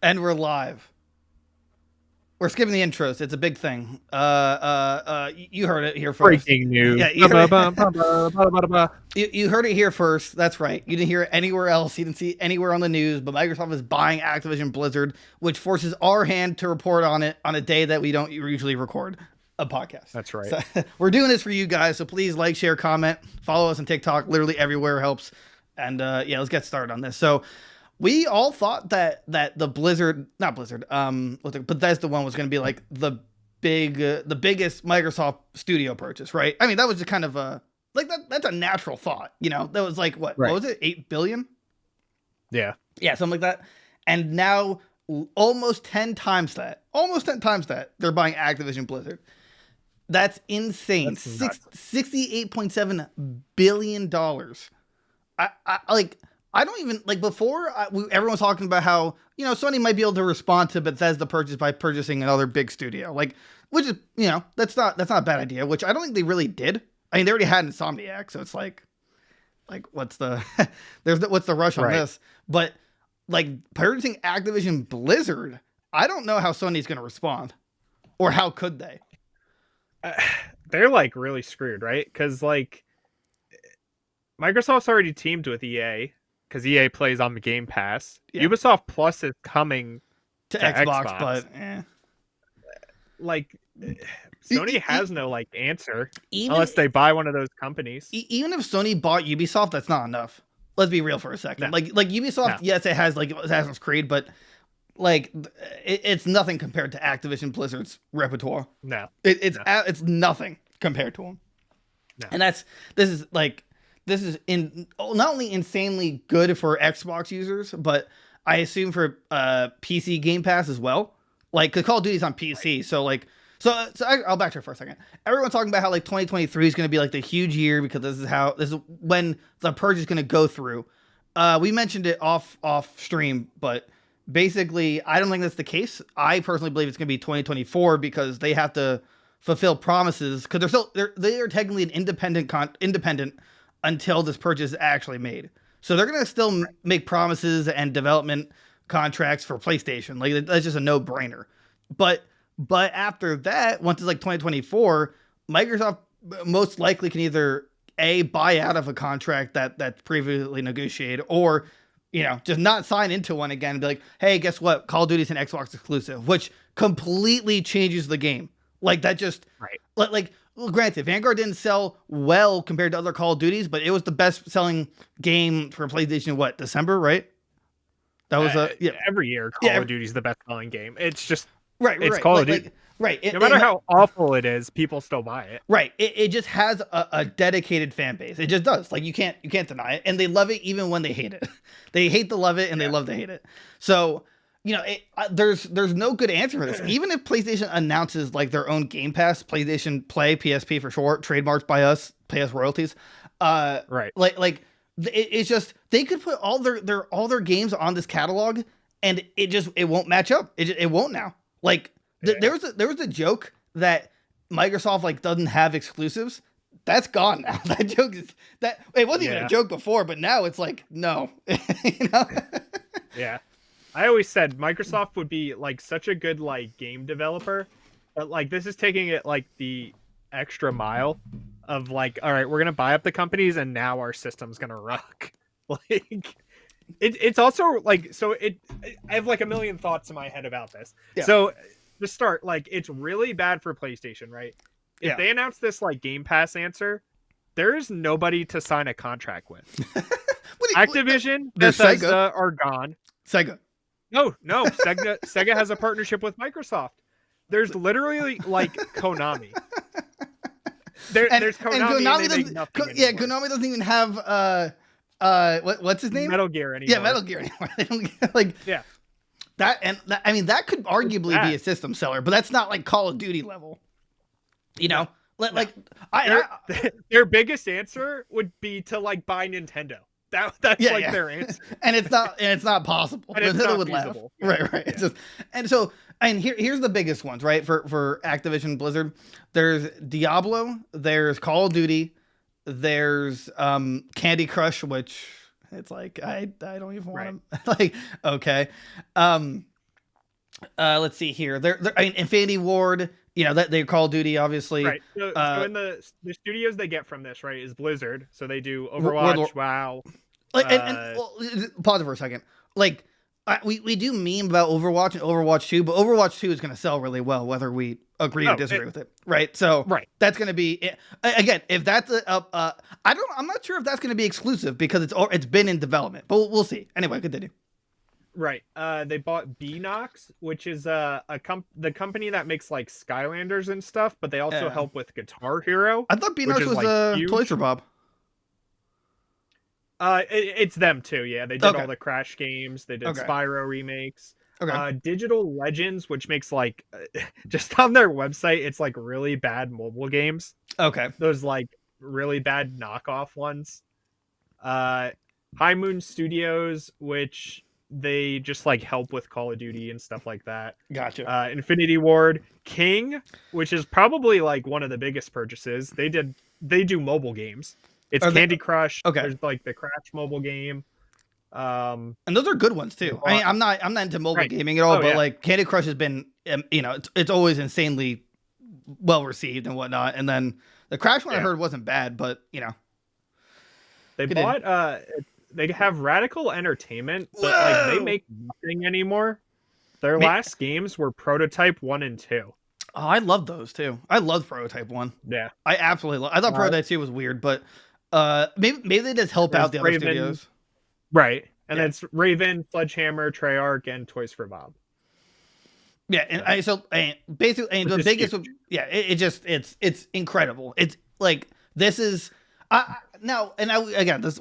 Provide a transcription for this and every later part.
And we're live. We're skipping the intros. It's a big thing. You heard it here first. Breaking news. Yeah, you heard it here first. That's right. You didn't hear it anywhere else. You didn't see it anywhere on the news. But Microsoft is buying Activision Blizzard, which forces our hand to report on it on a day that we don't usually record a podcast. That's right. So, we're doing this for you guys. So please like, share, comment, follow us on TikTok. Literally everywhere helps. And yeah, let's get started on this. So we all thought that the Bethesda one was going to be like the biggest Microsoft studio purchase, right? I mean, that was just kind of that's a natural thought, you know. That was like what was it, 8 billion? Yeah, something like that. And now almost 10 times that, they're buying Activision Blizzard. That's insane. $68.7 billion. I don't even like before everyone was talking about how, you know, Sony might be able to respond to Bethesda purchase by purchasing another big studio, like, which is, you know, that's not a bad idea, which I don't think they really did. I mean, they already had Insomniac, so it's like what's the what's the rush on this? But like purchasing Activision Blizzard, I don't know how Sony's going to respond, or how could they? They're like really screwed, right? Because like Microsoft's already teamed with EA. Because EA plays on the Game Pass. Yeah. Ubisoft Plus is coming to Xbox, but like Sony has no like answer unless they buy one of those companies. Even if Sony bought Ubisoft, that's not enough. Let's be real for a second. No. Like Ubisoft, yes, it has like Assassin's Creed, but like it's nothing compared to Activision Blizzard's repertoire. No, it's nothing compared to them. No. And this is not only insanely good for Xbox users, but I assume for PC Game Pass as well. Like, cause Call of Duty's on PC, so I'll backtrack for a second. Everyone's talking about how like 2023 is going to be like the huge year because this is when the purge is going to go through. We mentioned it off stream, but basically, I don't think that's the case. I personally believe it's going to be 2024 because they have to fulfill promises because they are technically an independent until this purchase is actually made. So they're going to still make promises and development contracts for PlayStation. Like, that's just a no-brainer. But after that, once it's like 2024, Microsoft most likely can either buy out of a contract that's previously negotiated, or, you know, just not sign into one again and be like, hey, guess what? Call of Duty's an Xbox exclusive, which completely changes the game. Like, that just well, granted, Vanguard didn't sell well compared to other Call of Duties, but it was the best-selling game for PlayStation. December, right? That was every year Call of Duty's the best-selling game. It's just it's Call of Duty. No matter how awful it is, people still buy it. Right. It just has a dedicated fan base. It just does. Like, you can't deny it, and they love it even when they hate it. They hate to love it, and they love to hate it. So, you know, there's no good answer for this. Even if PlayStation announces like their own Game Pass, PlayStation Play, PSP for short, trademarked by us, pay us royalties. It's just they could put all their games on this catalog, and it won't match up. It won't now. Like there was a joke that Microsoft like doesn't have exclusives. That's gone now. That joke is that it wasn't even a joke before, but now it's like no, you know. Yeah. I always said Microsoft would be like such a good like game developer, but like this is taking it like the extra mile of like, all right, we're gonna buy up the companies and now our system's gonna rock. Like it's also like I have like a million thoughts in my head about this. Yeah. So to start, like it's really bad for PlayStation, right? If they announce this like Game Pass answer, there is nobody to sign a contract with. Activision, Bethesda are gone. Sega. No, Sega has a partnership with Microsoft. There's literally like Konami. There's Konami. And Konami doesn't even have what's his name? Metal Gear anymore. Yeah, Metal Gear anymore. They don't like I mean that could arguably be a system seller, but that's not like Call of Duty level. You know, their biggest answer would be to like buy Nintendo. That's their answer, and it's not possible. And Nintendo would laugh. Yeah. Right. Yeah. It's just, and so, and here's the biggest ones, right? For Activision Blizzard, there's Diablo, there's Call of Duty, there's Candy Crush, which it's like I don't even want them. Like, okay, Let's see here. I mean, Infinity Ward. That they Call of Duty, obviously. Right. So in the studios they get from this, right, is Blizzard. So they do World War. Overwatch, WoW. Well, pause it for a second. Like, we do meme about Overwatch and Overwatch 2, but Overwatch 2 is going to sell really well, whether we agree or disagree with it, right? So that's going to be again, if that's I'm not sure if that's going to be exclusive because it's been in development, but we'll see. Anyway, continue. Right. They bought Beanox, which is the company that makes like Skylanders and stuff, but they also help with Guitar Hero. I thought Beanox was like, Toys for Bob. It's them too. Yeah, they did all the Crash games. They did Spyro remakes. Digital Legends, which makes like just on their website, it's like really bad mobile games. Okay. Those like really bad knockoff ones. High Moon Studios, which they just like help with Call of Duty and stuff like that. Gotcha. Infinity Ward, King, which is probably like one of the biggest purchases. They do mobile games. It's Candy Crush. Okay. There's like the Crash mobile game. And those are good ones too. I mean, I'm not into mobile gaming at all, but like Candy Crush has been, it's always insanely well received and whatnot. And then the Crash one I heard wasn't bad, but they bought. They have Radical Entertainment, but like they make nothing anymore. Their last games were Prototype 1 and 2. Oh, I love those too. I love Prototype 1. Yeah, I absolutely love. I thought Prototype 2 was weird, but maybe they just help out the other studios. Right. And then it's Raven, Sledgehammer, Treyarch, and Toys for Bob. Yeah, and basically the biggest it's incredible. It's like this is we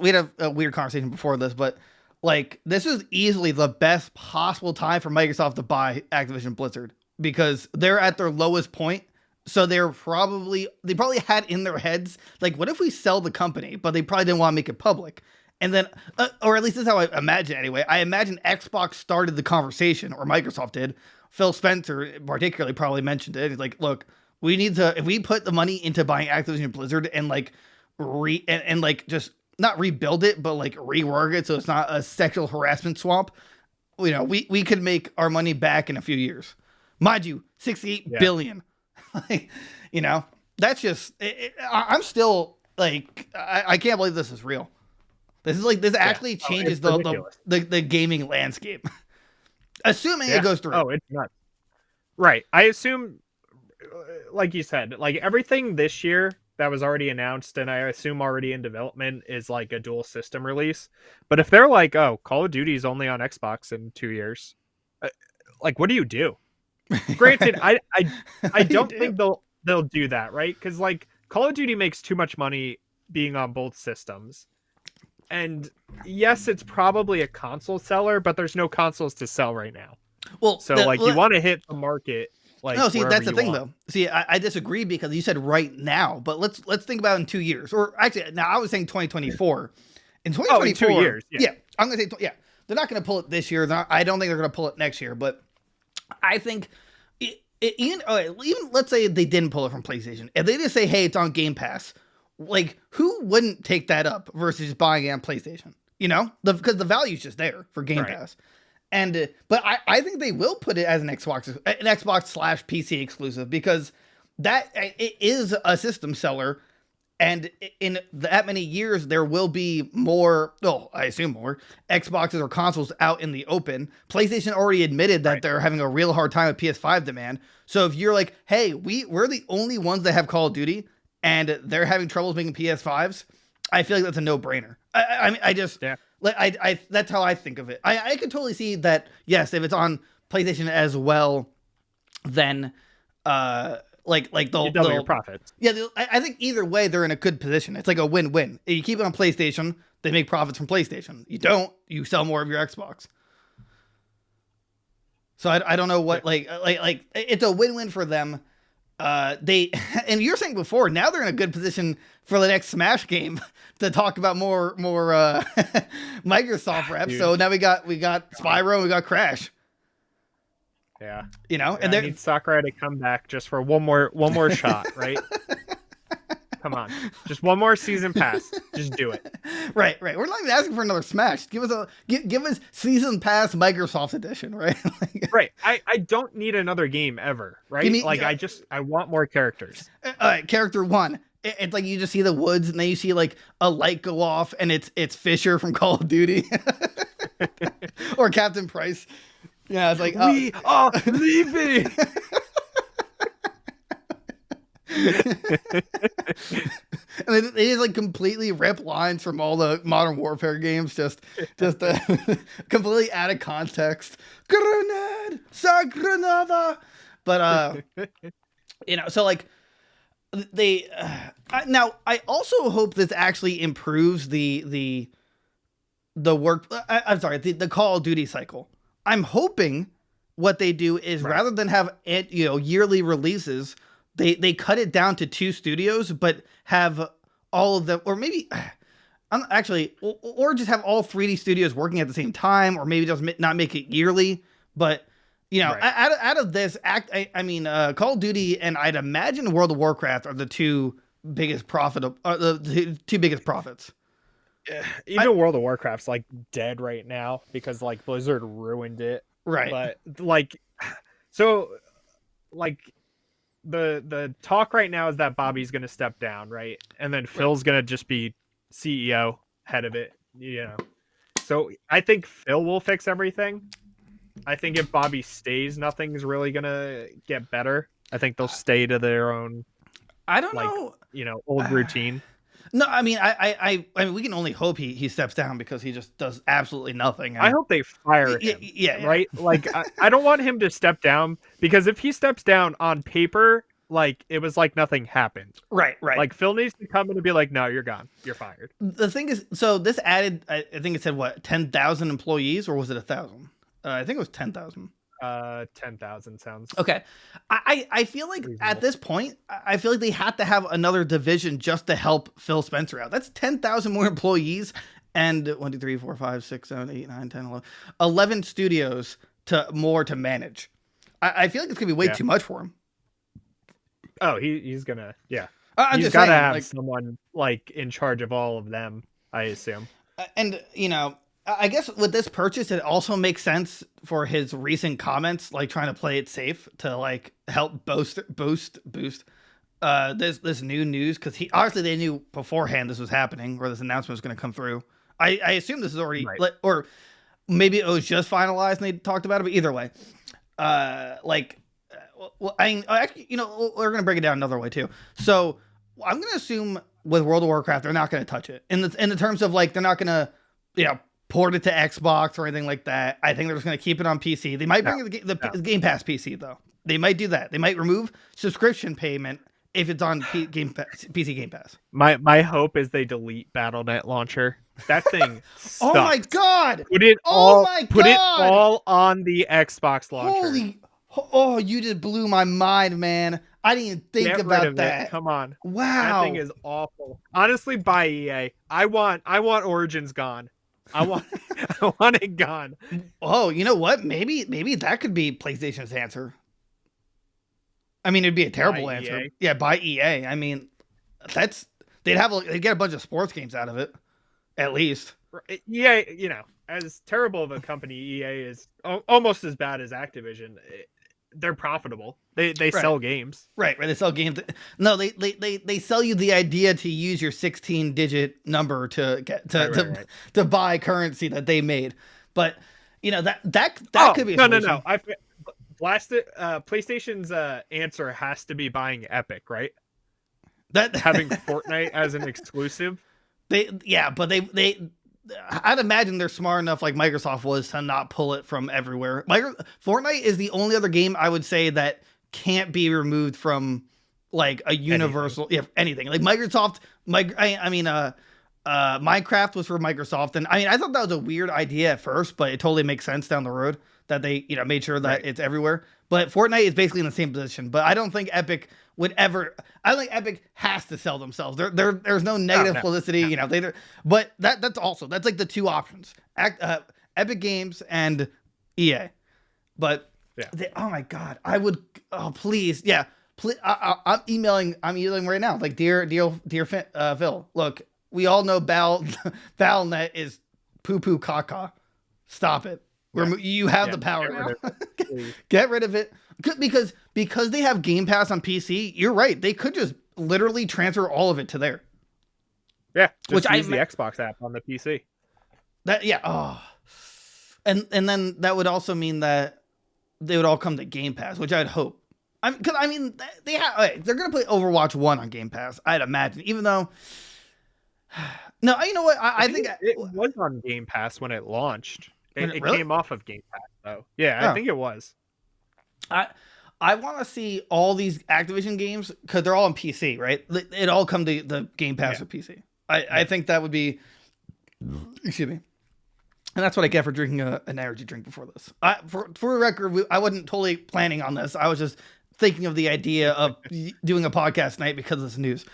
had a weird conversation before this, but like this is easily the best possible time for Microsoft to buy Activision Blizzard because they're at their lowest point. So they probably had in their heads, like, what if we sell the company? But they probably didn't want to make it public. And then, or at least this is how I imagine anyway. I imagine Xbox started the conversation, or Microsoft did. Phil Spencer particularly probably mentioned it. He's like, look, we need to, if we put the money into buying Activision Blizzard and like like just not rebuild it, but like rework it so it's not a sexual harassment swamp, we could make our money back in a few years. Mind you, $68 billion. Like, that's just, I'm still like, I can't believe this is real. This actually changes the gaming landscape. Assuming it goes through. Oh, it's not. Right. I assume, like you said, like everything this year that was already announced and I assume already in development is like a dual system release. But if they're like, oh, Call of Duty is only on Xbox in 2 years, like, what do you do? Granted, I don't think they'll do that, right? Because like Call of Duty makes too much money being on both systems. And yes, it's probably a console seller, but there's no consoles to sell right now. Well, so you want to hit the market. Like, no, see, that's the thing, though. See, I disagree because you said right now, but let's think about it in 2 years, or actually, now I was saying 2024. In 2024, in 2 years, I'm gonna say, they're not gonna pull it this year. I don't think they're gonna pull it next year, but I think even let's say they didn't pull it from PlayStation, if they just say, hey, it's on Game Pass. Like, who wouldn't take that up versus just buying it on PlayStation? Because the value's just there for Game Pass. And but I think they will put it as an Xbox/PC exclusive because it is a system seller, and in that many years there will be more. Well, I assume more Xboxes or consoles out in the open. PlayStation already admitted that they're having a real hard time with PS5 demand. So if you're like, hey, we're the only ones that have Call of Duty, and they're having troubles making PS5s, I feel like that's a no-brainer. I mean, I just that's how I think of it. I could totally see that. Yes, if it's on PlayStation as well, then they'll double your profits. Yeah, I think either way they're in a good position. It's like a win-win. If you keep it on PlayStation, they make profits from PlayStation. You don't, you sell more of your Xbox. So I don't know what like it's a win-win for them. And you're saying before, now they're in a good position for the next Smash game to talk about more Microsoft reps. Dude. So now we got Spyro, we got Crash. Yeah. And I need Sakurai to come back just for one more shot, right? Come on, just one more season pass. Just do it. Right. We're not even asking for another Smash. Give us season pass Microsoft edition, right? Right. I don't need another game ever, right? I want more characters. All right, character 1. It's like you just see the woods, and then you see like a light go off, and it's Fisher from Call of Duty, or Captain Price. Yeah, it's like we are leaving. And they just like completely rip lines from all the Modern Warfare games, just completely out of context. Grenade, sa granada. But so like they now I also hope this actually improves the work. I'm sorry, the Call of Duty cycle. I'm hoping what they do is rather than have yearly releases, they cut it down to 2 studios, but have all of them, or maybe actually, or just have all 3D studios working at the same time, or maybe just not make it yearly. But out of this Call of Duty and I'd imagine World of Warcraft are the two biggest the two biggest profits. Even World of Warcraft's like dead right now because like Blizzard ruined it. Right. But like, so like the talk right now is that Bobby's going to step down, right? And then Phil's going to just be CEO, head of it, So I think Phil will fix everything. I think if Bobby stays, nothing's really going to get better. I think they'll stay to their own. I don't know. Old routine. No, I mean, I mean, we can only hope he steps down because he just does absolutely nothing. I hope they fire him. Yeah. Right? Like, I don't want him to step down because if he steps down on paper, like, it was like nothing happened. Right. Like, Phil needs to come in and be like, no, you're gone. You're fired. The thing is, so this added, I think it said, 10,000 employees, or was it 1,000? I think it was 10,000. 10,000 sounds okay. I feel like reasonable. At this point, I feel like they had to have another division just to help Phil Spencer out. That's 10,000 more employees and 1, 2, 3, 4, 5, 6, 7, 8, 9, 10, 11 studios to manage. I feel like it's gonna be way too much for him. Oh, he's gonna he's got to have someone like in charge of all of them, I assume. And I guess with this purchase, it also makes sense for his recent comments, like trying to play it safe to like help boost this new news, because obviously they knew beforehand this was happening, or this announcement was going to come through. I assume this is already or maybe it was just finalized and they talked about it. But either way, actually, we're going to break it down another way too. So I'm going to assume with World of Warcraft, they're not going to touch it in the terms of like they're not going to port it to Xbox or anything like that. I think they're just going to keep it on PC. They might bring the Game Pass PC though. They might do that. They might remove subscription payment if it's on PC Game Pass. My hope is they delete Battle.net launcher. That thing sucks. Oh my god! Put it all on the Xbox launcher. You just blew my mind, man. I didn't even think about that. Come on. Wow. That thing is awful. Honestly, buy EA. I want Origins gone. I want it gone. Oh, you know what? Maybe that could be PlayStation's answer. I mean, it'd be a terrible answer. EA? Yeah, buy EA. I mean, they'd get a bunch of sports games out of it, at least. EA, as terrible of a company EA is, almost as bad as Activision. They're profitable. They sell games. Right. They sell games. No, they sell you the idea to use your 16-digit number to buy currency that they made. But that could be a solution. No. I blasted. PlayStation's answer has to be buying Epic, right? That having Fortnite as an exclusive. But I'd imagine they're smart enough, like Microsoft was, to not pull it from everywhere. Fortnite is the only other game I would say that can't be removed from like a universal, anything. Like Microsoft, Minecraft was for Microsoft, and I thought that was a weird idea at first, but it totally makes sense down the road that they made sure that it's everywhere. But Fortnite is basically in the same position. But I don't think Epic would ever. I think Epic has to sell themselves. There's no negative publicity. But that's like the two options: Epic Games and EA. But oh my god, I would. Oh please, I'm emailing right now. Like, dear Phil, look, we all know Battle.net is poo poo caca. Stop it. You have the power now. Get rid of it. Because they have Game Pass on PC. You're right. They could just literally transfer all of it to there. Yeah, just use the Xbox app on the PC. And then that would also mean that they would all come to Game Pass, which I'd hope. Because they're gonna play Overwatch 1 on Game Pass, I'd imagine. Even though, no, you know what? I think it was on Game Pass when it launched. It really? Came off of Game Pass, though. Yeah, I think it was. I want to see all these Activision games because they're all on PC, right? It all come to the Game Pass or PC. I think that would be. Excuse me. And that's what I get for drinking an energy drink before this. For the record, I wasn't totally planning on this. I was just thinking of the idea of doing a podcast tonight because of this news.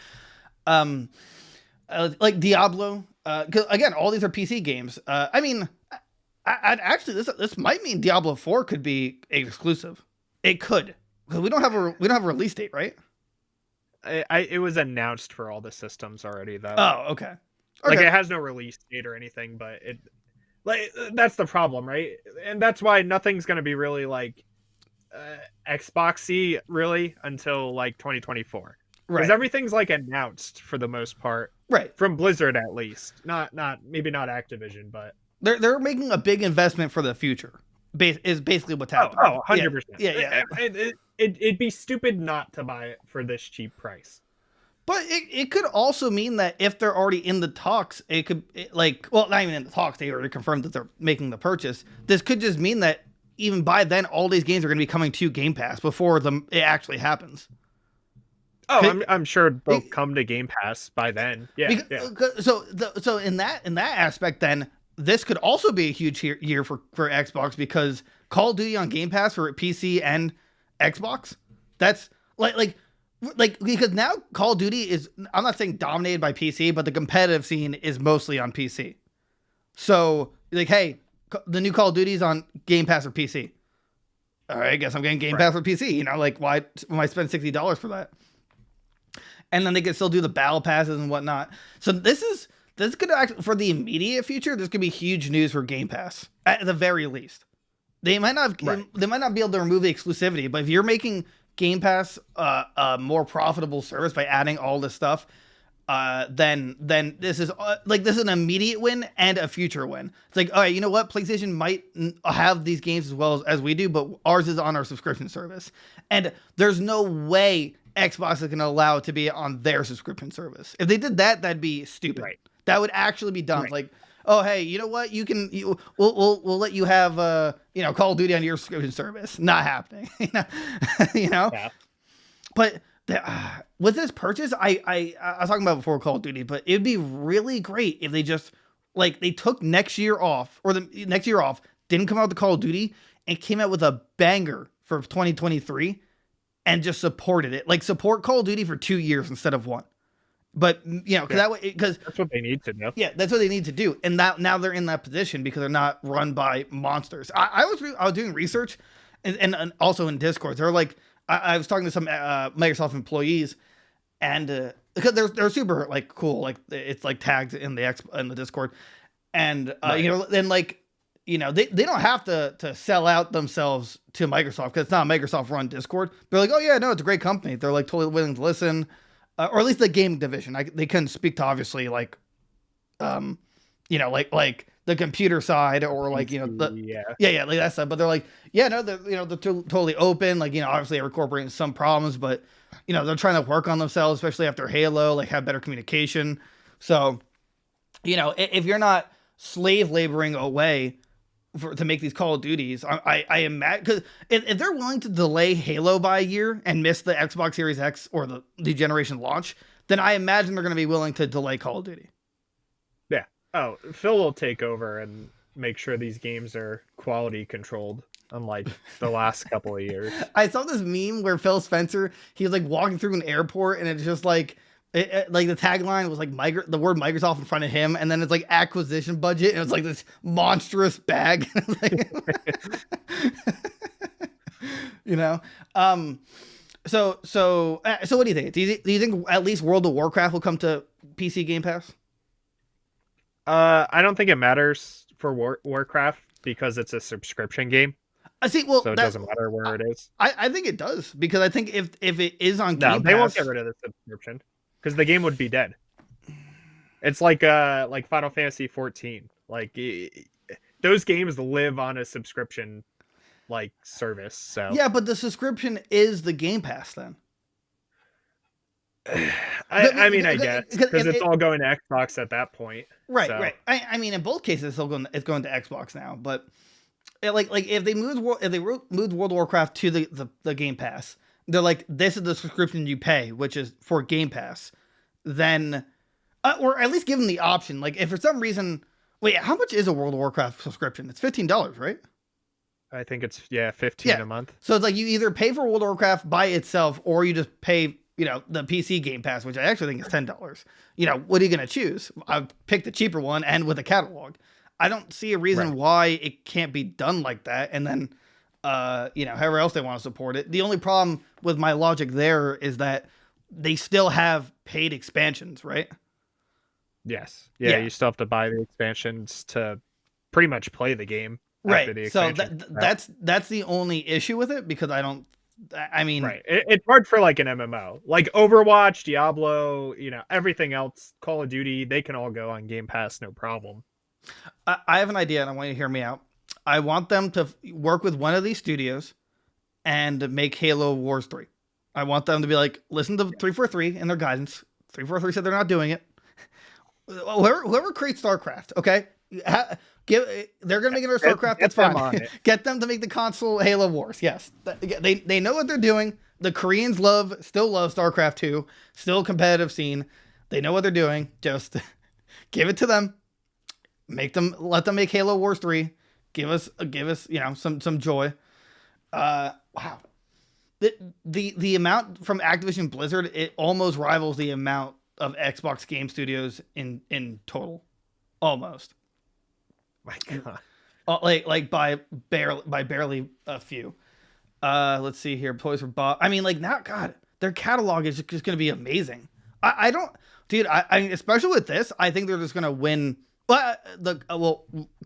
Like Diablo. Because again, all these are PC games. I mean, I'd actually this might mean Diablo 4 could be exclusive. It could, because we don't have a release date, right? It was announced for all the systems already, though. Oh, okay. Like, it has no release date or anything, but that's the problem, right? And that's why nothing's going to be really like Xbox-y really until like 2024. Right. Because everything's like announced for the most part. Right. From Blizzard at least. Maybe not Activision, but they're making a big investment for the future. Is basically what's happening. 100%. Yeah. It'd be stupid not to buy it for this cheap price. But it could also mean that if they're already in the talks, it could not even in the talks. They already confirmed that they're making the purchase. This could just mean that even by then, all these games are going to be coming to Game Pass before it actually happens. Oh, I'm sure they'll come to Game Pass by then. Yeah. So in that aspect, then this could also be a huge year for Xbox, because Call of Duty on Game Pass for PC and Xbox. That's like because now Call of Duty is, I'm not saying dominated by PC, but the competitive scene is mostly on PC. So like, hey, the new Call of Duty is on Game Pass or PC. All right, I guess I'm getting Game Pass for PC. You know, like, why am I spend $60 for that? And then they can still do the battle passes and whatnot. So this could actually, for the immediate future, this could be huge news for Game Pass at the very least. They might not be able to remove the exclusivity, but if you're making Game Pass a more profitable service by adding all this stuff, then this is an immediate win and a future win. It's like, all right, you know what? PlayStation might have these games as well as we do, but ours is on our subscription service, and there's no way Xbox is going to allow it to be on their subscription service. If they did that, that'd be stupid. Right. That would actually be dumb. Right. Like, oh, hey, you know what? We'll let you have Call of Duty on your subscription service. Not happening. you know. Yeah. But with this purchase, I was talking about before Call of Duty, but it'd be really great if they just they took next year off, or the next year off, didn't come out with Call of Duty, and came out with a banger for 2023, and just supported it. Like, support Call of Duty for 2 years instead of 1. But because that's what they need to do. Yeah, that's what they need to do, and now they're in that position because they're not run by monsters. I was doing research, and also in Discord, they're like, I was talking to some Microsoft employees, and because they're super cool, it's tagged in the Discord, and they don't have to sell out themselves to Microsoft, because it's not a Microsoft run Discord. They're like, oh yeah, no, it's a great company. They're totally willing to listen. Or at least the gaming division. They couldn't speak to obviously the computer side, or like that stuff. But they're like, yeah, no, they're totally open. Obviously they're incorporating some problems, but they're trying to work on themselves, especially after Halo. Have better communication. So, if you're not slave laboring away to make these Call of Duties, I imagine, because if they're willing to delay Halo by a year and miss the Xbox Series X or the generation launch, then I imagine they're going to be willing to delay Call of Duty. Yeah. Oh, Phil will take over and make sure these games are quality controlled, unlike the last couple of years. I saw this meme where Phil Spencer, he was walking through an airport, and it's just the tagline was the word Microsoft in front of him, and then it's acquisition budget, and it's this monstrous bag. So what do you think? Do you think at least World of Warcraft will come to PC Game Pass? I don't think it matters for Warcraft because it's a subscription game. I see. Well, so it doesn't matter where it is. I think it does, because I think if it is on Game Pass, they won't get rid of the subscription because the game would be dead. It's like Final Fantasy 14. Like those games live on a subscription like service. So yeah, but the subscription is the Game Pass then. I mean, I guess because it's all going to Xbox at that point. Right, so. right. I mean, in both cases, it's going to Xbox now. But like if they moved World of Warcraft to the Game Pass, they're like, this is the subscription you pay, which is for Game Pass. Then, or at least give them the option. Like if for some reason, wait, how much is a World of Warcraft subscription? It's $15, right? I think it's 15 a month. So it's like you either pay for World of Warcraft by itself, or you just pay, the PC Game Pass, which I actually think is $10. What are you going to choose? I picked the cheaper one and with a catalog. I don't see a reason why it can't be done like that. And then, however else they want to support it. The only problem with my logic there is that they still have paid expansions, right? Yes. Yeah. You still have to buy the expansions to pretty much play the game. Right. So that's the only issue with it, because I mean, right. It's hard for like an MMO, like Overwatch, Diablo, everything else, Call of Duty, they can all go on Game Pass, no problem. I have an idea, and I want you to hear me out. I want them to work with one of these studios and make Halo Wars 3. I want them to be like, listen to 343 and their guidance. 343 said they're not doing it. Whoever creates StarCraft, okay? They're going to make another StarCraft. That's fine. Get them to make the console Halo Wars. Yes. They know what they're doing. The Koreans still love StarCraft 2. Still a competitive scene. They know what they're doing. Just give it to them. Let them make Halo Wars 3. Give us some joy. Wow. The amount from Activision Blizzard, it almost rivals the amount of Xbox game studios in total. Almost. My God. Like by barely a few. Let's see here. Toys for Bob. I mean, like, now, God, their catalog is just going to be amazing. I don't, dude. I mean, especially with this, I think they're just going to win.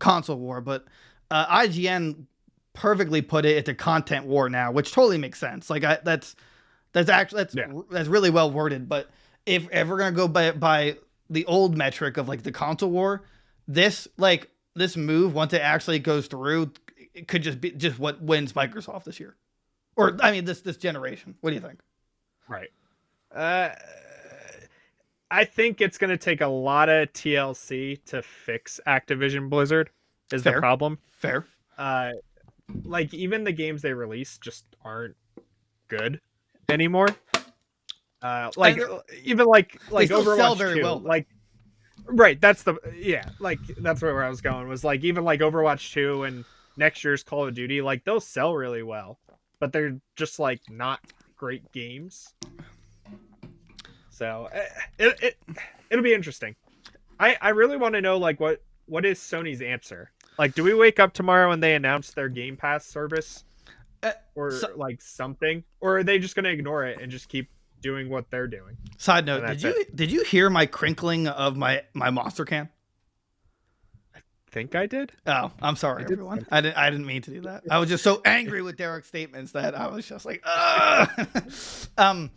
Console war, but IGN perfectly put it into content war now, which totally makes sense. Like that's really well worded. But if we're gonna go by the old metric of like the console war, this move, once it actually goes through, it could just be what wins Microsoft this year, or I mean this generation. What do you think? Right. I think it's going to take a lot of TLC to fix Activision Blizzard is the problem. Fair. Like even the games they release just aren't good anymore. Like Overwatch sell very 2, well. Like, right. That's where I was going, was like, even like Overwatch 2 and next year's Call of Duty, like they'll sell really well, but they're just like not great games. So it'll be interesting. I really want to know, like, what is Sony's answer? Like, do we wake up tomorrow and they announce their Game Pass service, or like something, or are they just going to ignore it and just keep doing what they're doing? Side note: did you hear my crinkling of my monster can? I think I did. Oh, I'm sorry, everyone. I didn't mean to do that. I was just so angry with Derek's statements that I was just like, ugh.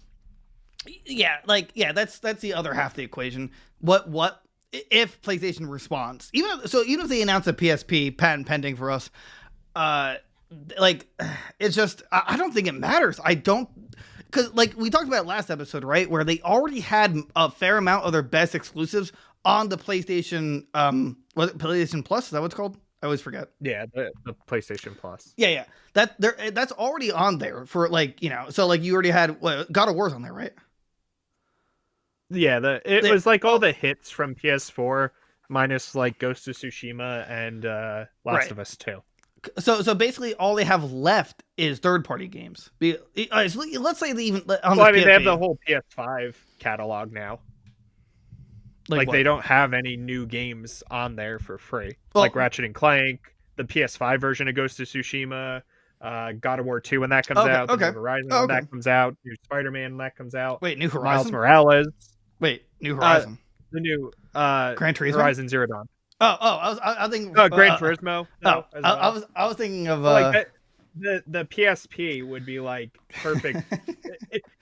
That's the other half of the equation. What if PlayStation responds? Even if they announce a PSP patent pending for us, it's just, I don't think it matters. I don't, because like we talked about last episode, right, where they already had a fair amount of their best exclusives on the PlayStation. Was it PlayStation Plus? Is that what it's called? I always forget. Yeah, the PlayStation Plus. Yeah. That's already on there for so like you already had God of War's on there, right? Yeah, it was like all the hits from PS4 minus like Ghost of Tsushima and Last of Us 2. So basically all they have left is third-party games. Let's say they even they have the whole PS5 catalog now. Like they don't have any new games on there for free. Like Ratchet and Clank, the PS5 version of Ghost of Tsushima, God of War 2 when that comes out, Okay. New Horizon when that comes out, new Spider-Man when that comes out. Wait, New Miles Horizon? Morales. Wait, New Horizon. The new Gran Turismo? Horizon Zero Dawn. I was thinking. Gran Turismo. I was thinking of like the PSP would be like perfect.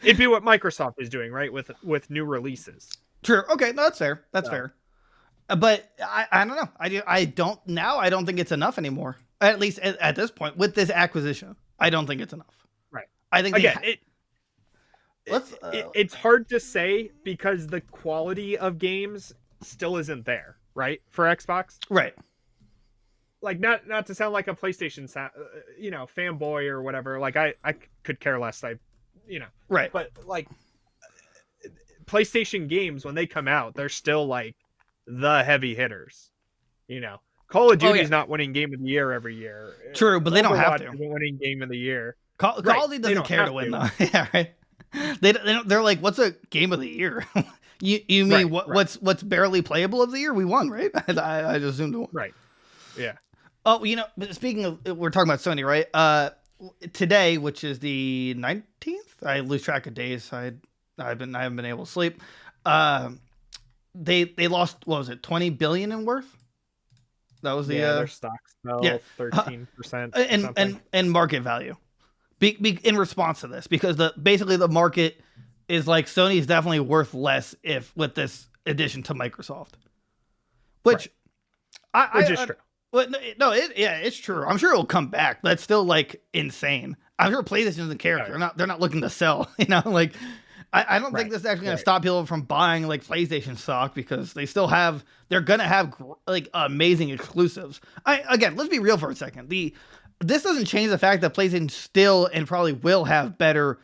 It'd be what Microsoft is doing, right? With new releases. True. Okay, no, that's fair. That's fair. But I don't know. I don't think it's enough anymore. At least at this point with this acquisition, I don't think it's enough. Right. I think again it's hard to say because the quality of games still isn't there, right? For Xbox. Right. Like not to sound like a PlayStation fanboy or whatever. Like I could care less. Right. But like PlayStation games when they come out, they're still like the heavy hitters. Call of Duty's not winning Game of the Year every year. True, but they don't have to. Isn't winning Game of the Year. Call of Duty doesn't care to win though. Yeah, right. They're like, what's a Game of the Year? you mean what's barely playable of the year? We won, right? I just assumed it won. Right. Yeah. Oh, but speaking of, we're talking about Sony, right? Today, which is the 19th, I lose track of days. I haven't been able to sleep. They lost, what was it, 20 billion in worth? That was their stocks fell 13% and market value. In response to this, because basically the market is like Sony is definitely worth less with this addition to Microsoft, which is true. Well, no, it's true. I'm sure it'll come back. That's still like insane. I'm sure PlayStation doesn't care. Right. They're not looking to sell. I don't think this is actually going to stop people from buying like PlayStation stock because they're going to have like amazing exclusives. Again, let's be real for a second. This doesn't change the fact that PlayStation still and probably will have better,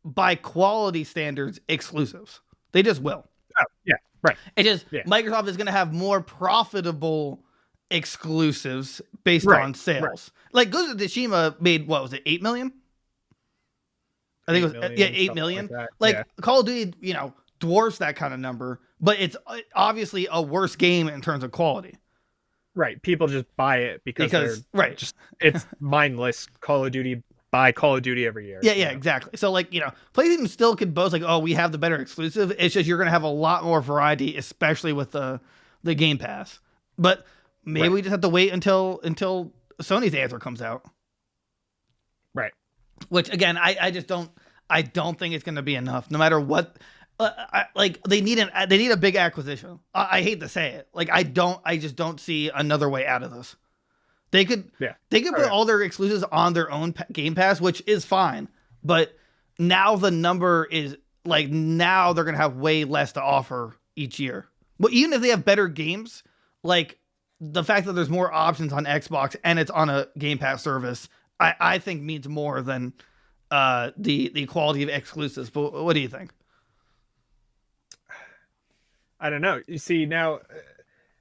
by quality standards, exclusives. They just will. Oh, yeah, right. Microsoft is going to have more profitable exclusives based on sales. Right. Like Ghost of Tsushima made, what was it, 8 million? I think it was 8 million. Like Call of Duty, dwarfs that kind of number, but it's obviously a worse game in terms of quality. Right. People just buy it because it's mindless. Call of Duty, buy Call of Duty every year. Yeah, exactly. So PlayStation still could boast like, oh, we have the better exclusive. It's just you're going to have a lot more variety, especially with the Game Pass. But maybe we just have to wait until Sony's answer comes out. Right. Which again, I don't think it's going to be enough. No matter what, they need a big acquisition. I hate to say it. I just don't see another way out of this. They could put all their exclusives on their own Game Pass, which is fine. But now the number is now they're going to have way less to offer each year. But even if they have better games, like the fact that there's more options on Xbox and it's on a Game Pass service, I think means more than the quality of exclusives. But what do you think? I don't know. You see, now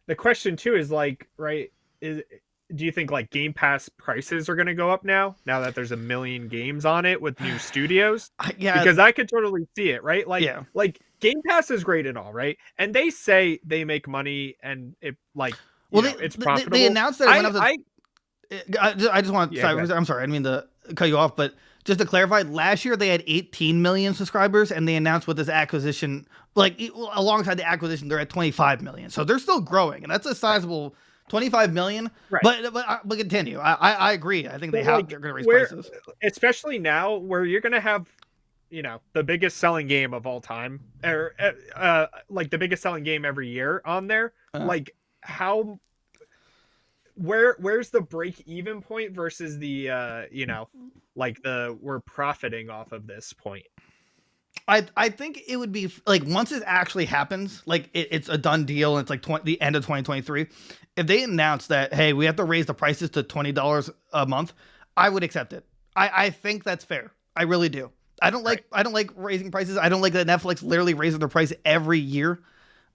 the question too is do you think Game Pass prices are going to go up now that there's a million games on it with new studios? Yeah, because I could totally see it, right? Game Pass is great and all, right? And they say they make money and it it's profitable. They announced that I just want. I'm sorry. I didn't mean to cut you off, but just to clarify, last year they had 18 million subscribers, and they announced with this acquisition, alongside the acquisition, they're at 25 million. So they're still growing, and that's a sizable 25 million. Right. But continue. I agree. I think they're going to raise prices, especially now where you're going to have the biggest selling game of all time, or the biggest selling game every year on there. How. Where's the break even point versus the we're profiting off of this point? I think it would be once it actually happens, it's a done deal and it's the end of 2023. If they announce that, hey, we have to raise the prices to $20 a month, I would accept it. I think that's fair. I really do. I don't like raising prices. I don't like that Netflix literally raises their price every year.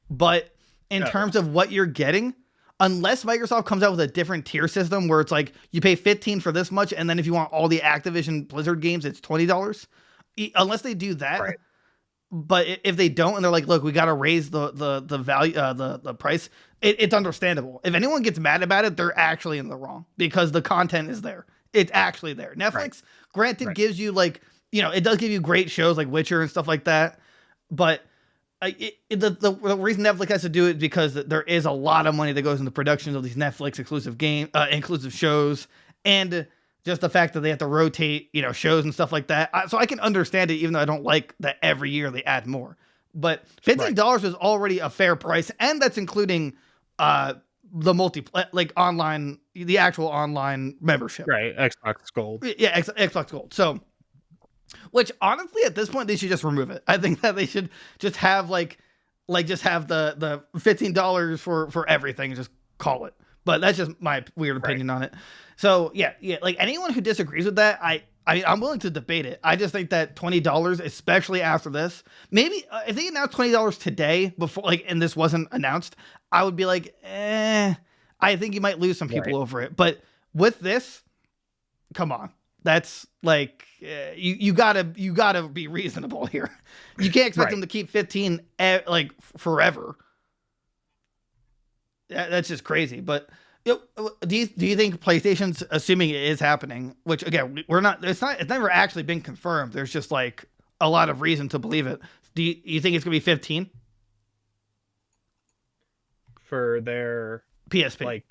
But in terms of what you're getting, unless Microsoft comes out with a different tier system where it's you pay $15 for this much, and then if you want all the Activision Blizzard games, it's $20. Unless they do that, right. But if they don't, and they're look, we got to raise the value, the price, it's understandable. If anyone gets mad about it, they're actually in the wrong because the content is there. It's actually there. Netflix, granted, gives you like, it does give you great shows like Witcher and stuff like that, but the reason Netflix has to do it is because there is a lot of money that goes into productions of these Netflix exclusive shows, and just the fact that they have to rotate, shows and stuff like that. So I can understand it, even though I don't like that every year they add more. But $15 is already a fair price, and that's including the online, the actual online membership. Right, Xbox Gold. Yeah, Xbox Gold. So, which honestly, at this point, they should just remove it. I think that they should just have just have the $15 for everything, and just call it. But that's just my weird opinion on it. So yeah, like anyone who disagrees with that, I'm willing to debate it. I just think that $20, especially after this, maybe if they announced $20 today before, and this wasn't announced, I would be like, I think you might lose some people over it. But with this, come on, that's like you gotta be reasonable here. You can't expect them to keep 15 forever. That's just crazy. But do you think PlayStation's, assuming it is happening, which again it's never actually been confirmed, there's just like a lot of reason to believe it, do you think it's gonna be 15 for their PSP?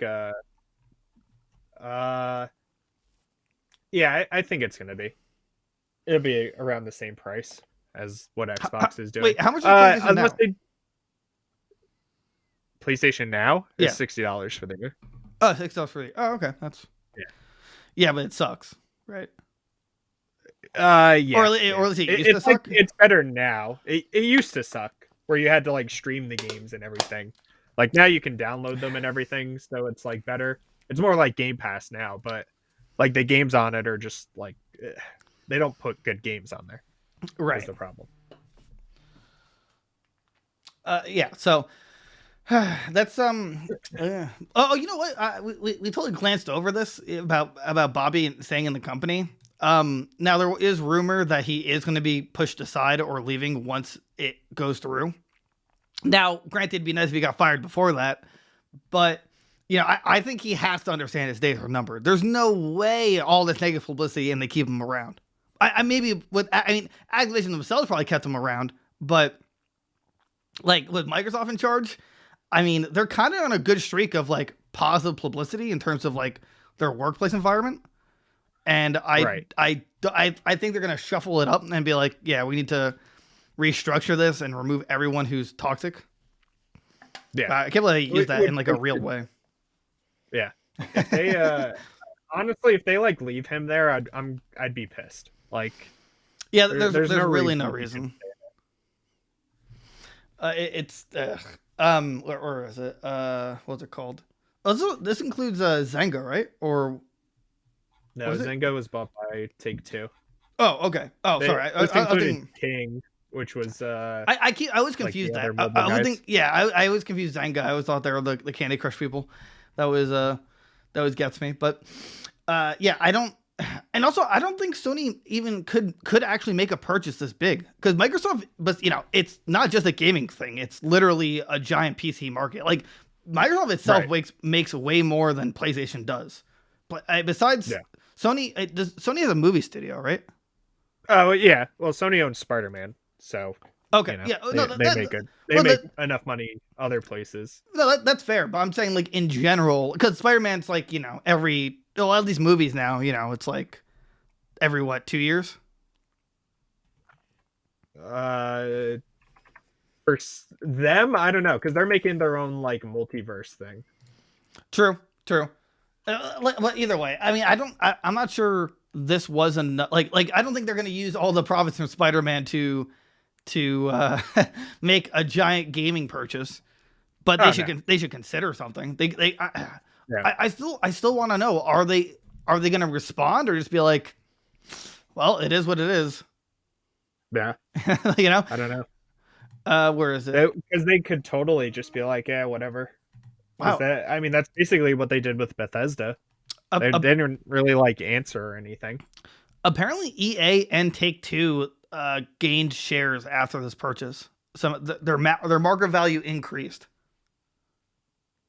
Yeah, I think it's gonna be. It'll be around the same price as what Xbox is doing. Wait, how much is PlayStation now? PlayStation Now is $60 for the year. Oh, $6 for the year. Oh, okay, that's yeah, but it sucks, right? Yeah. Or it used to suck. It's better now. It used to suck, where you had to like stream the games and everything. Like now you can download them and everything, so it's like better. It's more like Game Pass now, but like the games on it are just like they don't put good games on there. Right. That's the problem. Yeah. So that's oh, you know what? We totally glanced over this about Bobby staying in the company. Now there is rumor that he is going to be pushed aside or leaving once it goes through. Now, granted, it'd be nice if he got fired before that, but I think he has to understand his days are numbered. There's no way all this negative publicity and they keep him around. Activision themselves probably kept him around, but like with Microsoft in charge, they're kind of on a good streak of like positive publicity in terms of like their workplace environment. And I think they're going to shuffle it up and be like, yeah, we need to restructure this and remove everyone who's toxic. Yeah. I can't believe they use that in like a real way. Yeah. If they, honestly, if they like leave him there, I'd be pissed. Like, yeah, there's really no reason. Or is it what's it called? Oh, this includes Zynga, right? Or no, Zynga was bought by Take-Two. Oh, okay. Oh, sorry. I thinking King, which was I was confused like I was confused Zynga. I always thought they were the Candy Crush people. That was gets me. But yeah, I don't think Sony even could actually make a purchase this big, because Microsoft, but it's not just a gaming thing. It's literally a giant PC market. Like Microsoft itself makes way more than PlayStation does. But besides Sony, Sony has a movie studio, right? Oh yeah. Well, Sony owns Spider-Man, so okay, they make enough money other places. No, that's fair. But I'm saying like in general, because Spider-Man's like a lot of these movies now, it's like every 2 years. For them, I don't know, because they're making their own like multiverse thing. True. Either way, I'm not sure this was enough. Like I don't think they're going to use all the profits from Spider-Man to make a giant gaming purchase, but they should consider something. I still want to know, are they going to respond or just be like, well, it is what it is? Yeah. I don't know. Where is it? Because they could totally just be like, yeah, whatever. Wow. That's basically what they did with Bethesda. They didn't really like answer or anything. Apparently EA and Take-Two gained shares after this purchase. Their market value increased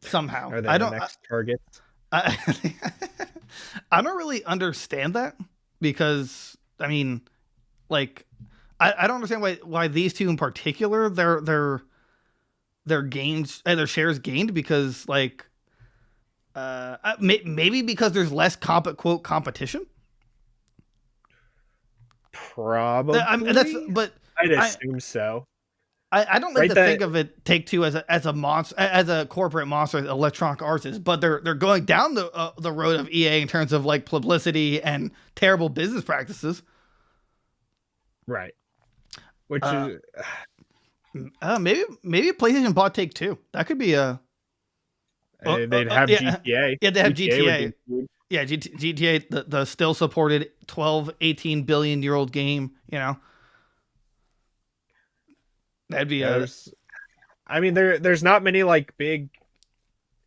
somehow. Are they the next target? I don't really understand that because I mean, like, I don't understand why these two in particular their gains their shares gained because like maybe because there's less quote competition. Probably. I'd assume so. I don't like to think of it Take-Two as a monster, as a corporate monster, Electronic Arts is, but they're going down the road of EA in terms of like publicity and terrible business practices. Right. Which is maybe PlayStation bought Take-Two. That could be a. They'd have GTA. Yeah, they have GTA. Yeah, GTA, the still supported 18 billion year old game. You know. That'd be I mean, there's not many like big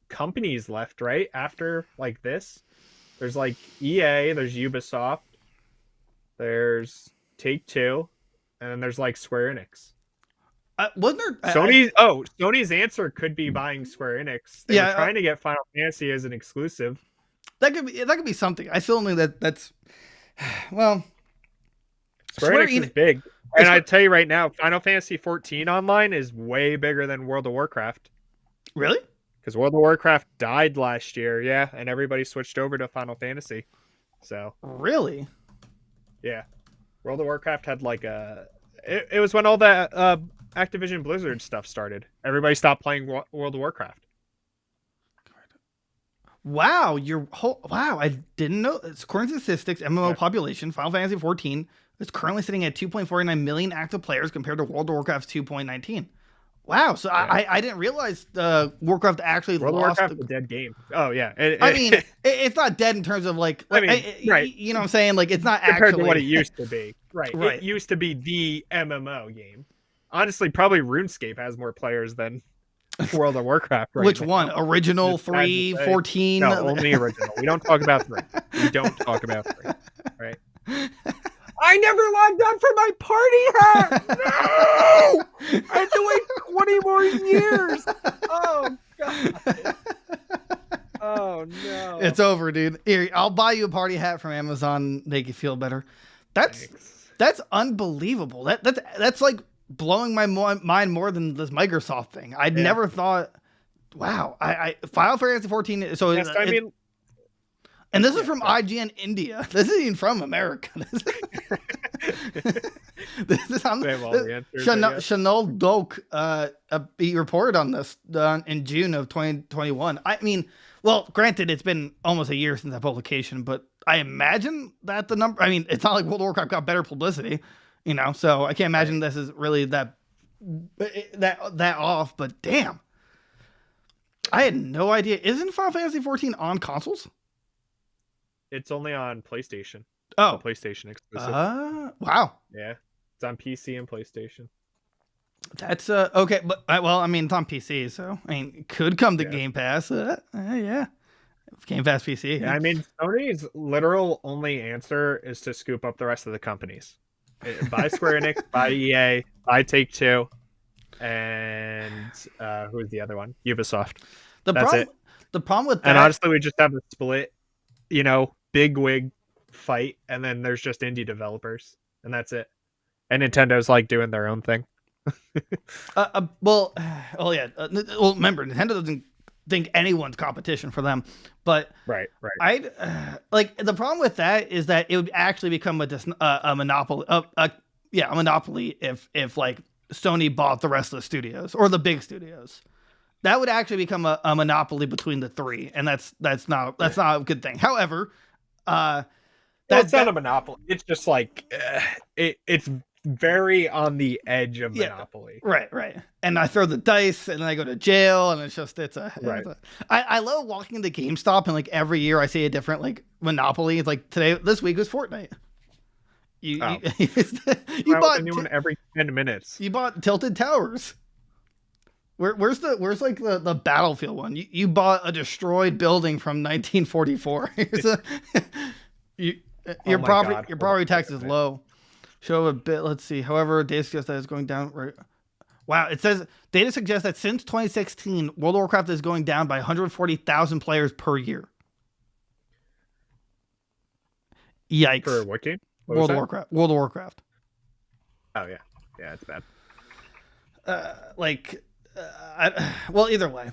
companies left, right? After like this, there's like EA, there's Ubisoft, there's Take-Two, and then there's like Square Enix. Wasn't there Sony's answer could be buying Square Enix. They were trying to get Final Fantasy as an exclusive. That could be something. I still think that's well. Square Enix is big. And I tell you right now, Final Fantasy 14 online is way bigger than World of Warcraft. Really? Because World of Warcraft died last year, yeah, and everybody switched over to Final Fantasy. So really, yeah, World of Warcraft had like it was when all that Activision Blizzard stuff started. Everybody stopped playing World of Warcraft. Wow, I didn't know. It's according to statistics, MMO population, Final Fantasy 14 is currently sitting at 2.49 million active players compared to World of Warcraft's 2.19. Wow, so yeah. I didn't realize Warcraft actually World lost. World of Warcraft's a dead game. Oh yeah, I mean it's not dead in terms of like right. You know what I'm saying? Like it's not compared actually to what it used to be. Right. It used to be the MMO game. Honestly, probably RuneScape has more players than World of Warcraft. Right Which now. One? Original 3, 14? No, only original. We don't talk about 3. We don't talk about 3. Right. I never logged on for my party hat. No, I have to wait 20 more years. Oh god. Oh no. It's over, dude. Here, I'll buy you a party hat from Amazon. Make you feel better. That's unbelievable. That's like blowing my mind more than this Microsoft thing. I'd never thought. Wow. I Final Fantasy 14. So yes, I mean. And this is from IGN India. This isn't even from America. This is Chanel Doak. He reported on this in June of 2021. I mean, well, granted, it's been almost a year since that publication, but I imagine that the number. I mean, it's not like World of Warcraft got better publicity, you know. So I can't imagine this is really that off. But damn, I had no idea. Isn't Final Fantasy 14 on consoles? It's only on PlayStation. Oh, PlayStation exclusive. Wow. Yeah, it's on PC and PlayStation. That's okay, but well, I mean, it's on PC, so I mean, it could come to Game Pass. Yeah, Game Pass PC. Yeah, I mean, Sony's literal only answer is to scoop up the rest of the companies. Buy Square Enix, buy EA, buy Take-Two, and who's the other one? Ubisoft. That's it. The problem with that, and honestly, we just have a split. You know, big wig fight, and then there's just indie developers, and that's it. And Nintendo's like doing their own thing. Well, remember, Nintendo doesn't think anyone's competition for them, but right. I'd like the problem with that is that it would actually become a monopoly. A monopoly if like Sony bought the rest of the studios or the big studios. That would actually become a monopoly between the three, and that's not a good thing. However, it's not a monopoly. It's just like it's very on the edge of monopoly. Right. And I throw the dice, and then I go to jail, and I love walking into GameStop, and like every year I see a different like monopoly. It's like this week was Fortnite. You bought every 10 minutes. You bought Tilted Towers. Where's the Battlefield one? You bought a destroyed building from 1944. Your property tax is low. Show a bit. Let's see. However, data suggests that it's going down. Right. Wow. It says data suggests that since 2016, World of Warcraft is going down by 140,000 players per year. Yikes. For what game? World of Warcraft. World of Warcraft. Oh yeah, yeah, it's bad. Well, either way,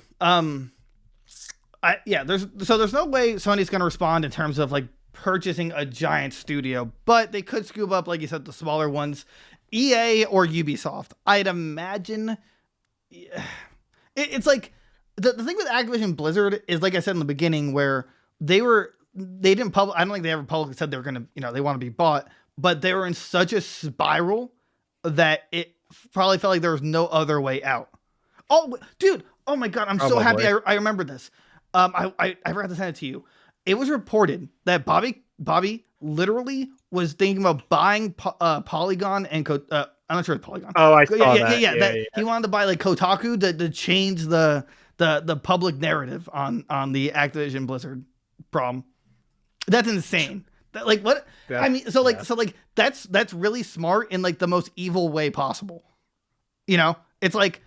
there's no way Sony's going to respond in terms of like purchasing a giant studio, but they could scoop up, like you said, the smaller ones, EA or Ubisoft. I'd imagine it's like the thing with Activision Blizzard is, like I said in the beginning, where they didn't public. I don't think they ever publicly said they were going to, they want to be bought, but they were in such a spiral that it probably felt like there was no other way out. Oh, dude. Oh my God. I'm so happy. I remember this. I forgot to send it to you. It was reported that Bobby literally was thinking about buying Polygon and I'm not sure it's Polygon. Oh, I saw that. Yeah. He wanted to buy like Kotaku to change the public narrative on the Activision Blizzard problem. That's insane. Like what? I mean, so that's really smart in like the most evil way possible. It's like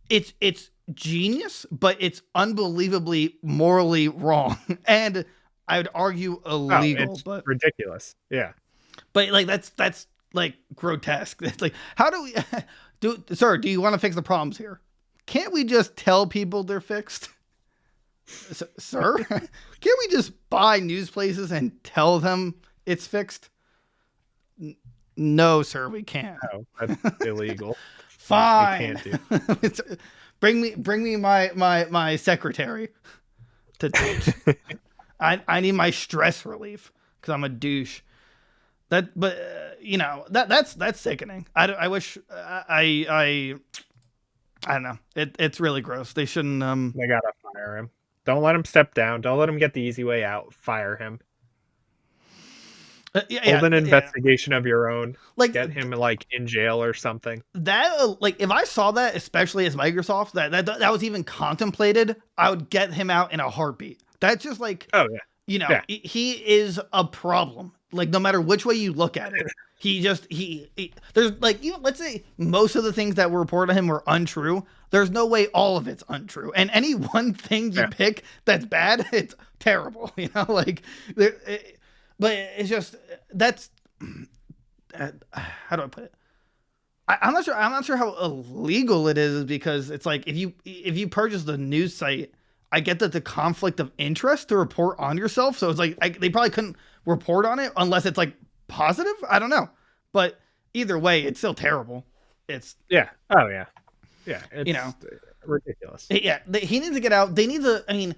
it's genius, but it's unbelievably morally wrong, and I would argue illegal. But ridiculous. Yeah. But like that's like grotesque. It's like, how do we do you want to fix the problems here? Can't we just tell people they're fixed? Sir, can't we just buy news places and tell them it's fixed? No, sir, we can't. No, that's illegal. Fine. We can't do. Bring me my secretary to teach. I need my stress relief because I'm a douche. That's sickening. I wish I don't know. It's really gross. They shouldn't. They gotta fire him. Don't let him step down. Don't let him get the easy way out. Fire him. Hold an investigation of your own. Like, get him like in jail or something. That if I saw that, especially as Microsoft, that was even contemplated, I would get him out in a heartbeat. That's just like, oh yeah, he is a problem. Like no matter which way you look at it, there's like, let's say most of the things that were reported on him were untrue. There's no way all of it's untrue, and any one thing you pick that's bad, it's terrible. But it's just how do I put it? I'm not sure how illegal it is, because it's like if you purchase the news site, I get that the conflict of interest to report on yourself. So it's like they probably couldn't report on it unless it's like positive. I don't know, but either way, it's still terrible. It's oh yeah. It's ridiculous. Yeah, he needs to get out. They need to. I mean.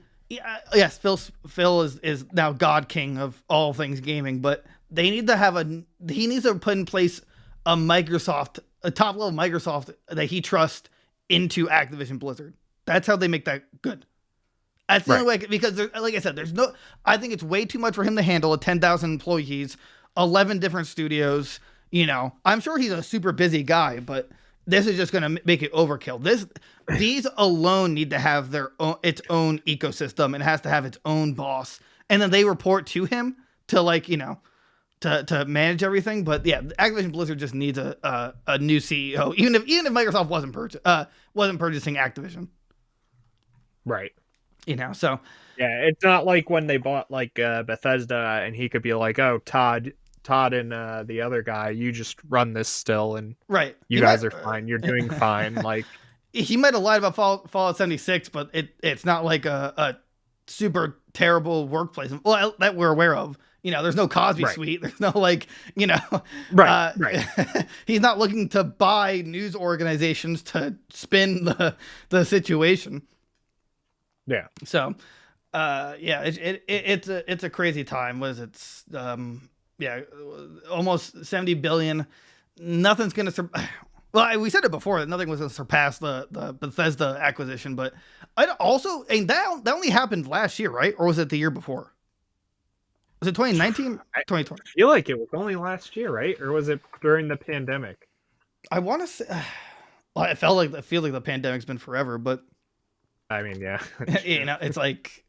Yes, Phil is now God King of all things gaming, but they need to he needs to put in place a top level Microsoft that he trusts into Activision Blizzard. That's how they make that good. That's the only way, because like I said, I think it's way too much for him to handle 10,000 employees, 11 different studios. I'm sure he's a super busy guy, but this is just going to make it overkill. These alone need to have its own ecosystem, and has to have its own boss, and then they report to him to to manage everything. But yeah, Activision Blizzard just needs a new CEO, even if Microsoft wasn't purchasing Activision, right? So yeah, it's not like when they bought like Bethesda, and he could be like, oh, Todd and the other guy, you just run this still, and you guys are fine. You're doing fine. Like, he might have lied about Fallout 76, but it's not like a super terrible workplace. Well, that we're aware of. There's no Cosby Suite. There's no right. He's not looking to buy news organizations to spin the situation. Yeah. So, it's a crazy time. What is it? Almost 70 billion. Nothing's going to well, we said it before that nothing was going to surpass the Bethesda acquisition, but that only happened last year, right? Or was it the year before? Was it 2019? 2020? I feel like it was only last year, right? Or was it during the pandemic? I want to say, well, I feel like the pandemic's been forever, but I mean, yeah. It's like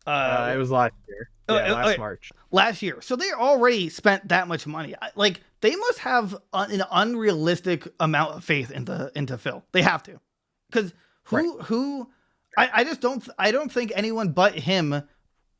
it was last year. Yeah, last March. Last year. So they already spent that much money. Like, they must have an unrealistic amount of faith into Phil. They have to. Because I don't think anyone but him,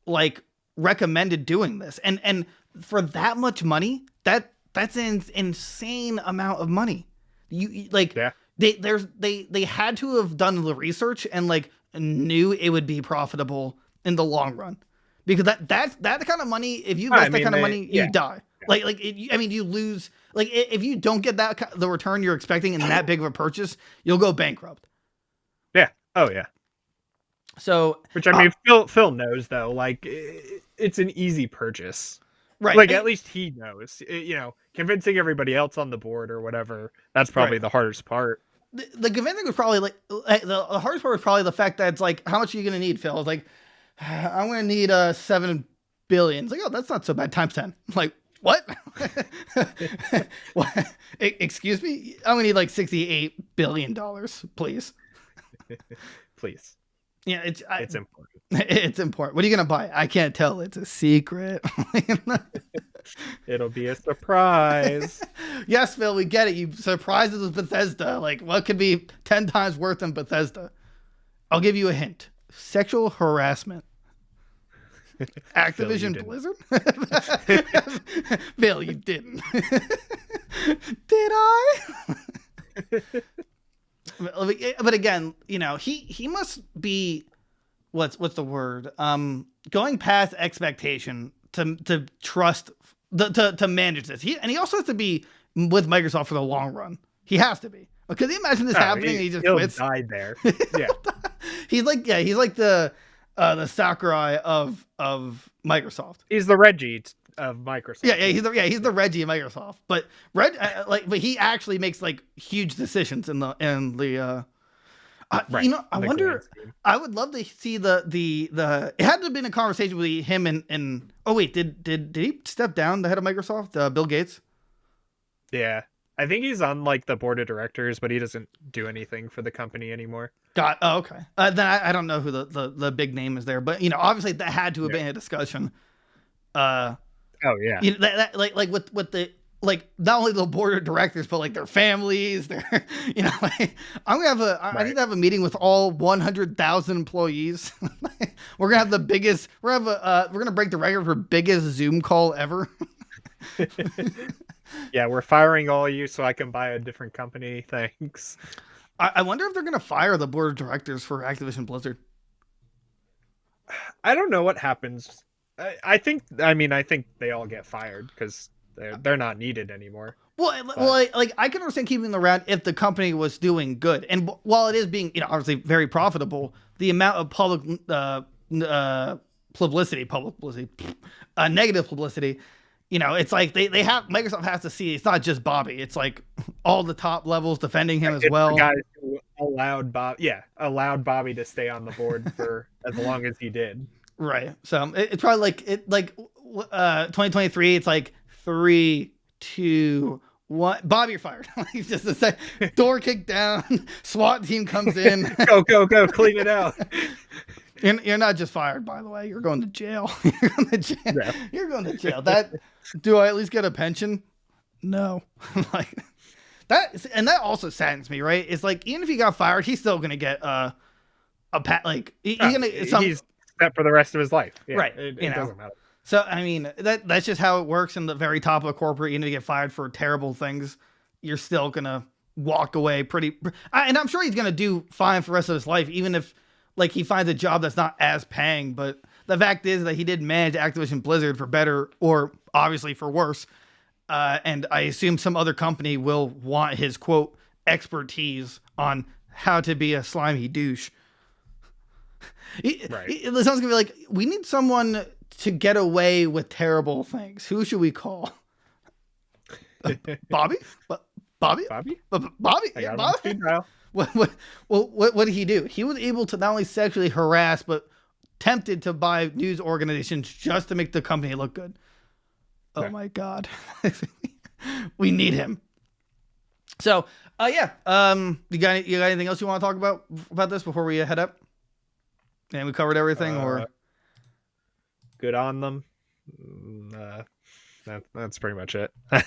like, recommended doing this, and for that much money, that's an insane amount of money. You like they had to have done the research and like knew it would be profitable in the long run, because that's the kind of money. If you invest that kind of money, you die. Yeah. You lose. Like if you don't get the return you're expecting in that big of a purchase, you'll go bankrupt. Yeah. Oh yeah. So, which I mean, Phil knows though. Like it's an easy purchase. Right. Like at least he knows, convincing everybody else on the board or whatever. That's probably the hardest part. The convincing was probably like the hardest part was probably the fact that it's like, how much are you going to need, Phil? It's like, I'm going to need $7 billion. It's like, oh, that's not so bad. Times 10. I'm like, what? What? Excuse me? I'm going to need like $68 billion, please. Please. Yeah, it's important. It's important. What are you gonna buy? I can't tell. It's a secret. It'll be a surprise. Yes, Phil, we get it. You surprised us with Bethesda. Like, what could be 10 times worse than Bethesda? I'll give you a hint. Sexual harassment. Activision Blizzard? Phil, you didn't. Did I? But again, he must be what's the word? Going past expectation to trust to manage this. He also has to be with Microsoft for the long run. He has to be. Could you imagine this happening and he just quits? Died there. Yeah. He's like the Sakurai of Microsoft. He's the Reggie of Microsoft. Yeah, he's the Reggie of Microsoft. But but he actually makes like huge decisions in the right. I wonder. I would love to see the. It had to have been a conversation with him and. Oh wait, did he step down, the head of Microsoft, Bill Gates? Yeah, I think he's on like the board of directors, but he doesn't do anything for the company anymore. Oh, okay. Then I don't know who the big name is there, but obviously that had to have been a discussion. Oh yeah. That like with the. Like not only the board of directors, but like their families, their, like, I'm gonna have I need to have a meeting with all 100,000 employees. We're gonna have the biggest. We're gonna break the record for biggest Zoom call ever. Yeah, we're firing all you so I can buy a different company. Thanks. I wonder if they're gonna fire the board of directors for Activision Blizzard. I don't know what happens. I think they all get fired because they're not needed anymore. Well, I can understand keeping them around if the company was doing good, and while it is being obviously very profitable, the amount of public publicity, negative publicity, it's like they have Microsoft has to see it's not just Bobby, it's like all the top levels defending him as well. The guys who allowed Bobby to stay on the board for as long as he did. Right. So it's probably 2023. It's like 3, 2, 1. Bobby, you're fired. Just a sec. Door kicked down. SWAT team comes in. Go, clean it out. You're not just fired, by the way. You're going to jail. You're going to jail. Yeah. You're going to jail. Do I at least get a pension? No. Like that, and that also saddens me, right? It's like even if he got fired, he's still going to get a pat. Like he's set for the rest of his life. Yeah, right. It doesn't matter. So, I mean, that's just how it works in the very top of a corporate. You get fired for terrible things. You're still going to walk away and I'm sure he's going to do fine for the rest of his life, even if like he finds a job that's not as paying. But the fact is that he did manage Activision Blizzard for better or obviously for worse. And I assume some other company will want his quote expertise on how to be a slimy douche. Right. It sounds going to be like, we need someone to get away with terrible things. Who should we call? Bobby? Bobby? Bobby? I got him on what did he do? He was able to not only sexually harass, but tempted to buy news organizations just to make the company look good. Oh my God. We need him. So, you got anything else you want to talk about this before we head up? And we covered everything, or good on them. That's pretty much it. All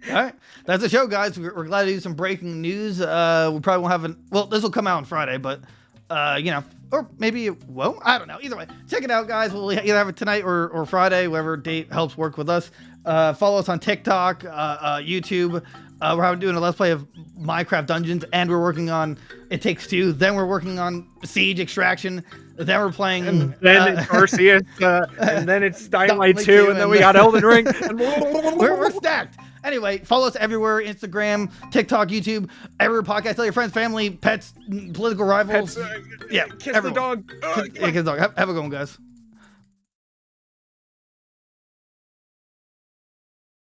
right, that's the show, guys. We're glad to do some breaking news. We probably won't have this will come out on Friday, but or maybe it won't. I don't know. Either way, check it out, guys. We'll either have it tonight or Friday, whatever date helps work with us. Follow us on TikTok, YouTube. We're doing a Let's Play of Minecraft Dungeons, and we're working on It Takes Two. Then we're working on Siege Extraction. Then we're playing... And then it's Arceus, and then it's Dying Light 2, and then we got Elden Ring. And we're stacked. Anyway, follow us everywhere: Instagram, TikTok, YouTube, every podcast. Tell your friends, family, pets, political rivals. Kiss the dog. Kiss the dog. Have a good one, guys.